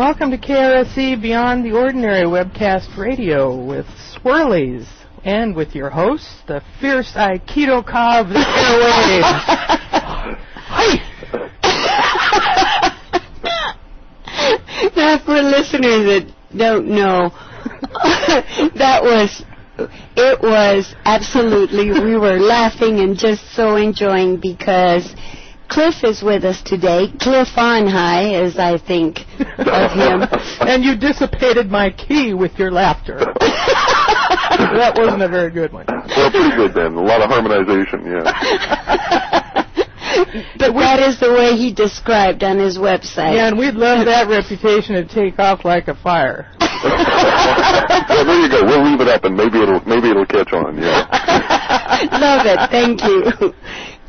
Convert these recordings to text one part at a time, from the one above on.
welcome to KRSE Beyond the Ordinary Webcast Radio with Swirlies and with your host, the fierce Aikido Ka of the airwaves. Now, for listeners that don't know, it was absolutely, we were laughing and just so enjoying because Clif is with us today. Clif on high, as I think of him. And you dissipated my key with your laughter. That wasn't a very good one. Well, pretty good then. A lot of harmonization, yeah. But that is the way he described on his website. Yeah, and we'd love that reputation to take off like a fire. Well, there you go. We'll leave it up, and maybe it'll catch on. Yeah. Love it. Thank you.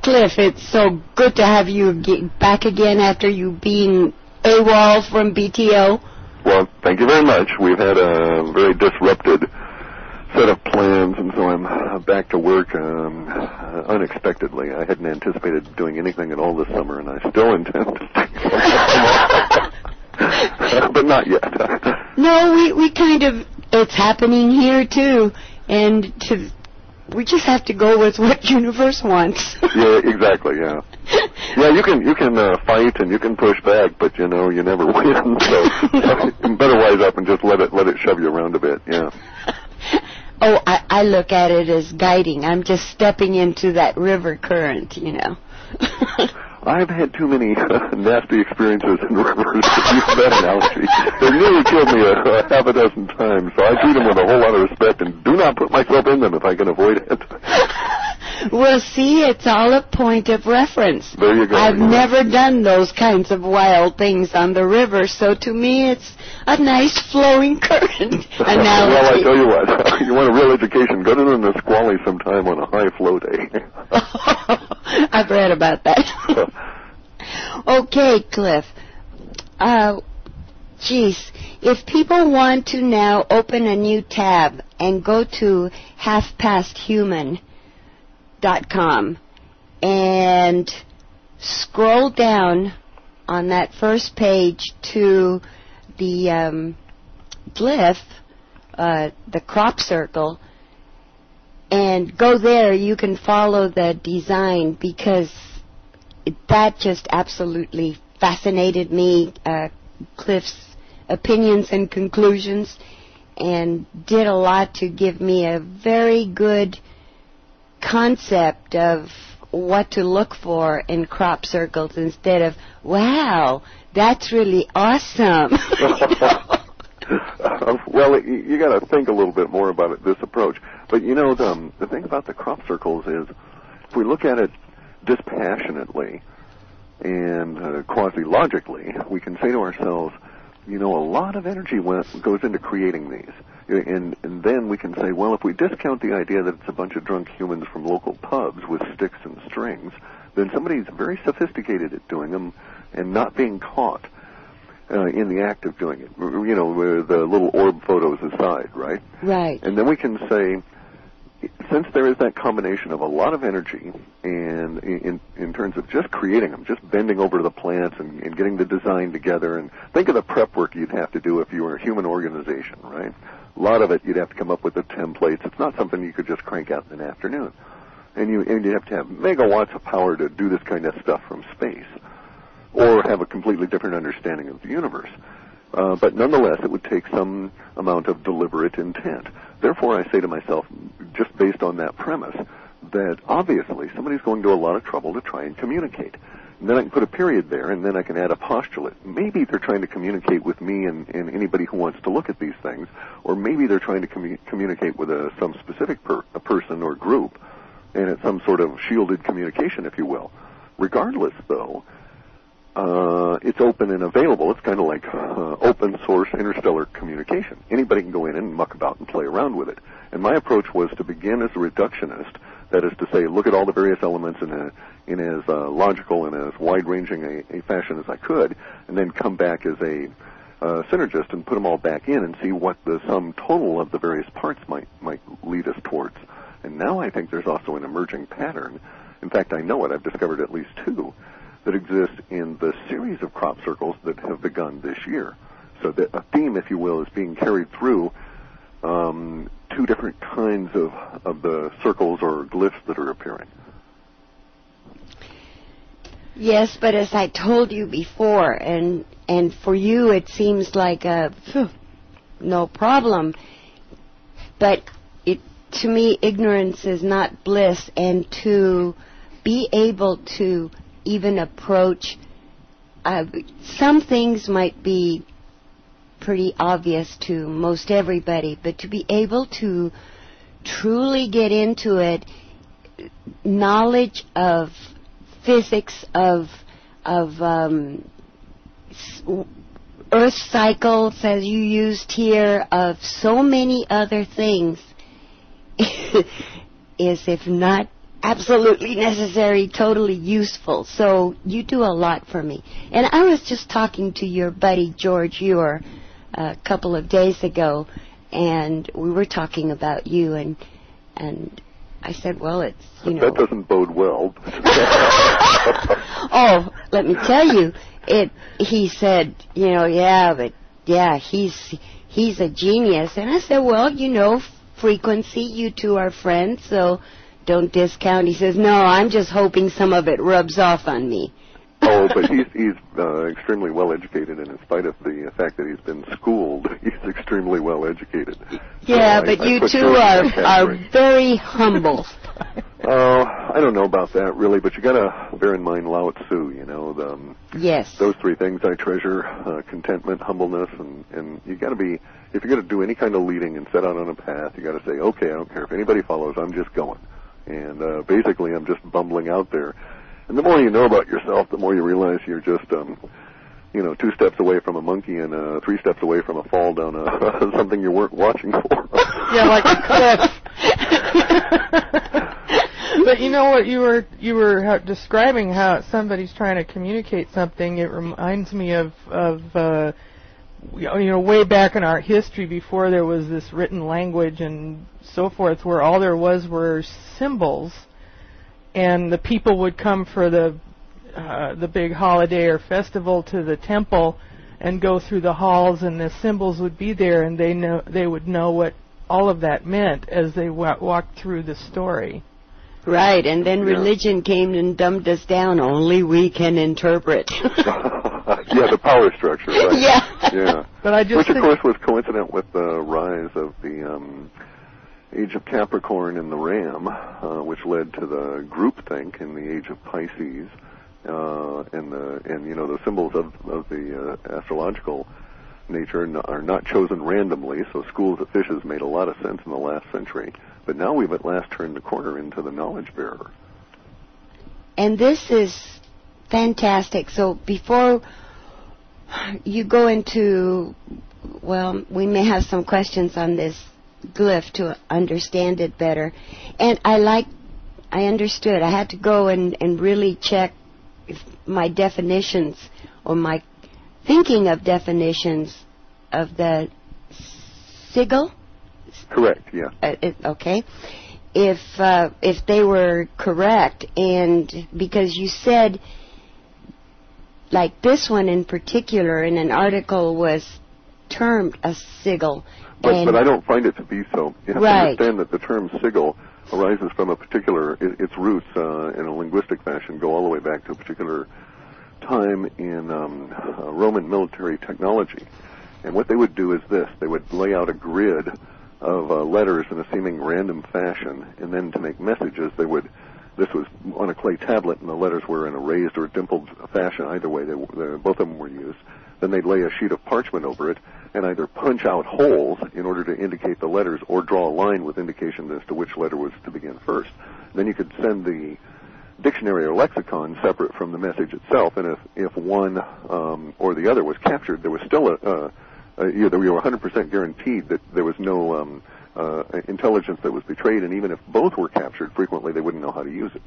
Clif, it's so good to have you back again after you being AWOL from BTO. Well, thank you very much. We've had a very disrupted set of plans, and so I'm back to work unexpectedly. I hadn't anticipated doing anything at all this summer, and I still intend to take some off. But not yet. No, we kind of, it's happening here too, and we just have to go with what universe wants. Yeah, exactly. Yeah, yeah. You can fight and you can push back, but you never win. So you better wise up and just let it shove you around a bit. Yeah. Oh, I look at it as guiding. I'm just stepping into that river current, I've had too many nasty experiences in rivers to use that analogy. They nearly killed me a half a dozen times, so I treat them with a whole lot of respect and do not put myself in them if I can avoid it. Well, see, it's all a point of reference. There you go. I've never done those kinds of wild things on the river, so to me it's a nice flowing current analogy. Well, I tell you what, you want a real education, go to the Nisqually sometime on a high flow day. I've read about that. Okay, Clif. If people want to now open a new tab and go to halfpasthuman.com and scroll down on that first page to the glyph, the crop circle, and go there, you can follow the design because that just absolutely fascinated me, Clif's opinions and conclusions, and did a lot to give me a very good concept of what to look for in crop circles instead of, wow, that's really awesome. Well, you got to think a little bit more about it, this approach. But, the thing about the crop circles is if we look at it dispassionately and quasi-logically, we can say to ourselves, a lot of energy goes into creating these. And then we can say, well, if we discount the idea that it's a bunch of drunk humans from local pubs with sticks and strings, then somebody's very sophisticated at doing them and not being caught in the act of doing it. With the little orb photos aside, right? Right. And then we can say, since there is that combination of a lot of energy and in terms of just creating them, just bending over the plants and getting the design together, and think of the prep work you'd have to do if you were a human organization, right? A lot of it you'd have to come up with the templates. It's not something you could just crank out in an afternoon. And you have to have megawatts of power to do this kind of stuff from space, or have a completely different understanding of the universe. But nonetheless, it would take some amount of deliberate intent. Therefore, I say to myself, just based on that premise, that obviously somebody's going to a lot of trouble to try and communicate. And then I can put a period there, and then I can add a postulate. Maybe they're trying to communicate with me and anybody who wants to look at these things, or maybe they're trying to communicate with some specific a person or group, and it's some sort of shielded communication, if you will. Regardless, though, it's open and available. It's kind of like open source interstellar communication. Anybody can go in and muck about and play around with it. And my approach was to begin as a reductionist, that is to say, look at all the various elements in as logical and as wide-ranging a fashion as I could, and then come back as a synergist and put them all back in and see what the sum total of the various parts might lead us towards. And now I think there's also an emerging pattern. In fact, I know it. I've discovered at least two that exist in the series of crop circles that have begun this year. So that a theme, if you will, is being carried through two different kinds of the circles or glyphs that are appearing. Yes, but as I told you before, and for you it seems like no problem, but to me ignorance is not bliss, and to be able to even approach some things might be pretty obvious to most everybody, but to be able to truly get into it, knowledge of physics, of earth cycles, as you used here, of so many other things, is, if not absolutely necessary, totally useful. So you do a lot for me. And I was just talking to your buddy George Ewer a couple of days ago, and we were talking about you, and I said, well, it's, you know... That doesn't bode well. Oh, let me tell you, he said, you know, he's a genius. And I said, well, you know, frequency, you two are friends, so don't discount. He says, no, I'm just hoping some of it rubs off on me. Oh, but he's extremely well educated, and in spite of the fact that he's been schooled, he's extremely well educated. Yeah, so but you two are very humble. Oh, I don't know about that really, but you got to bear in mind Lao Tzu. You know, yes, those three things I treasure: contentment, humbleness, and you got to be. If you're going to do any kind of leading and set out on a path, you got to say, okay, I don't care if anybody follows, I'm just going. And basically, I'm just bumbling out there. And the more you know about yourself, the more you realize you're just, 2 steps away from a monkey and 3 steps away from a fall down something you weren't watching for. Yeah, like a cliff. But you know what, you were describing how somebody's trying to communicate something. It reminds me of way back in our history, before there was this written language and so forth, where all there were symbols. And the people would come for the big holiday or festival to the temple and go through the halls, and the symbols would be there, and they would know what all of that meant as they walked through the story. Right, and then religion came and dumbed us down. Only we can interpret. Yeah, the power structure, right? Yeah. But which, of course, was coincident with the rise of the Age of Capricorn and the Ram, which led to the groupthink in the Age of Pisces, and the symbols of the astrological nature are not chosen randomly. So schools of fishes made a lot of sense in the last century, but now we've at last turned the corner into the knowledge bearer. And this is fantastic. So before you go into, well, we may have some questions on this glyph to understand it better. And I understood. I had to go and really check if my definitions, or my thinking of definitions of the sigil. Correct, yeah. Okay. If they were correct, and because you said, like this one in particular in an article was termed a sigil. But I don't find it to be so. You have to understand that the term sigil arises from a particular, its roots in a linguistic fashion go all the way back to a particular time in Roman military technology. And what they would do is this: they would lay out a grid of letters in a seeming random fashion, and then to make messages, this was on a clay tablet, and the letters were in a raised or dimpled fashion. Either way, both of them were used. Then they'd lay a sheet of parchment over it and either punch out holes in order to indicate the letters, or draw a line with indication as to which letter was to begin first. Then you could send the dictionary or lexicon separate from the message itself, and if one or the other was captured, there was still you were 100% guaranteed that there was no intelligence that was betrayed, and even if both were captured, frequently they wouldn't know how to use it.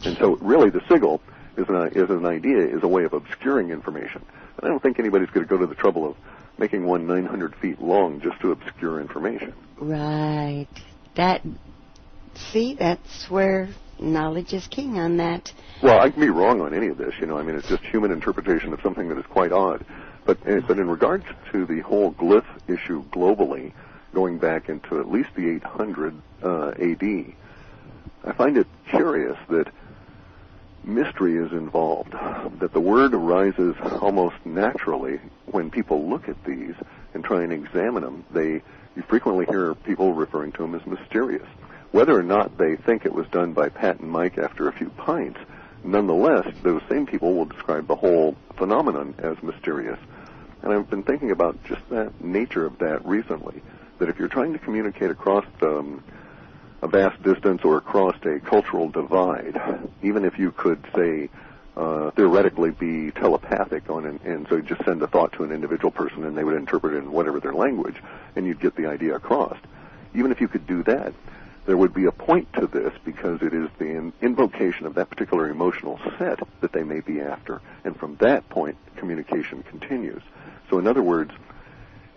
And so really the sigil is a way of obscuring information. And I don't think anybody's going to go to the trouble of making one 900 feet long just to obscure information. Right. That's where knowledge is king on that. Well, I can be wrong on any of this, it's just human interpretation of something that is quite odd. But in regards to the whole glyph issue globally, going back into at least the 800 AD, I find it curious that mystery is involved, that the word arises almost naturally when people look at these and try and examine them. You frequently hear people referring to them as mysterious. Whether or not they think it was done by Pat and Mike after a few pints, nonetheless, those same people will describe the whole phenomenon as mysterious. And I've been thinking about just that nature of that recently, that if you're trying to communicate across a vast distance or across a cultural divide, even if you could, say, theoretically be telepathic and so you just send a thought to an individual person and they would interpret it in whatever their language and you'd get the idea across. Even if you could do that, there would be a point to this because it is the invocation of that particular emotional set that they may be after. And from that point, communication continues. So in other words,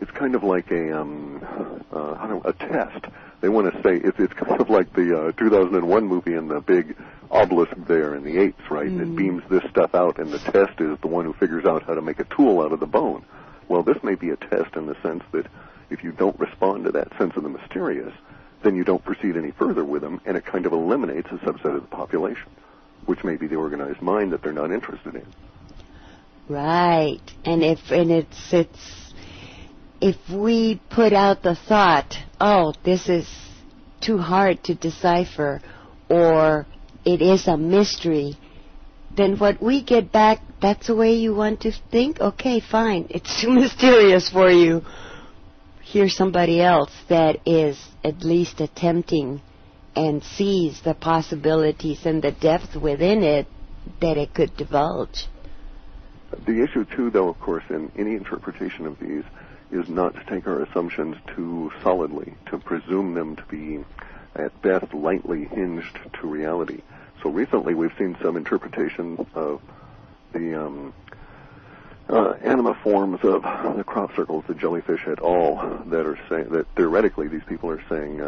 it's kind of like a test. They want to say, it's kind of like the 2001 movie and the big obelisk there in the apes, right? And it beams this stuff out, and the test is the one who figures out how to make a tool out of the bone. Well, this may be a test in the sense that if you don't respond to that sense of the mysterious, then you don't proceed any further with them, and it kind of eliminates a subset of the population, which may be the organized mind that they're not interested in. Right. And if we put out the thought, oh, this is too hard to decipher, or it is a mystery, then what we get back, that's the way you want to think? Okay, fine. It's too mysterious for you. Here's somebody else that is at least attempting and sees the possibilities and the depth within it that it could divulge. The issue, too, though, of course, in any interpretation of these is not to take our assumptions too solidly, to presume them to be, at best, lightly hinged to reality. So recently we've seen some interpretation of the anima forms of the crop circles, the jellyfish et al., that are saying that theoretically these people are saying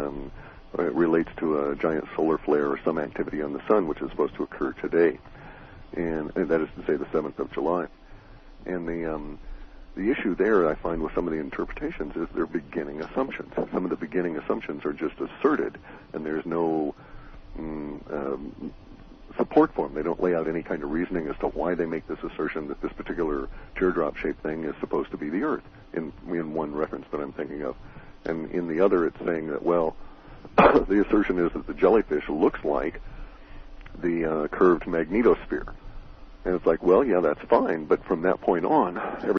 it relates to a giant solar flare or some activity on the sun, which is supposed to occur today, and that is to say the 7th of July. And the issue there, I find, with some of the interpretations is they're beginning assumptions. Some of the beginning assumptions are just asserted, and there's no support for them. They don't lay out any kind of reasoning as to why they make this assertion that this particular teardrop-shaped thing is supposed to be the Earth, in one reference that I'm thinking of. And in the other, it's saying that, well, the assertion is that the jellyfish looks like the curved magnetosphere. And it's like, well, yeah, that's fine, but from that point on,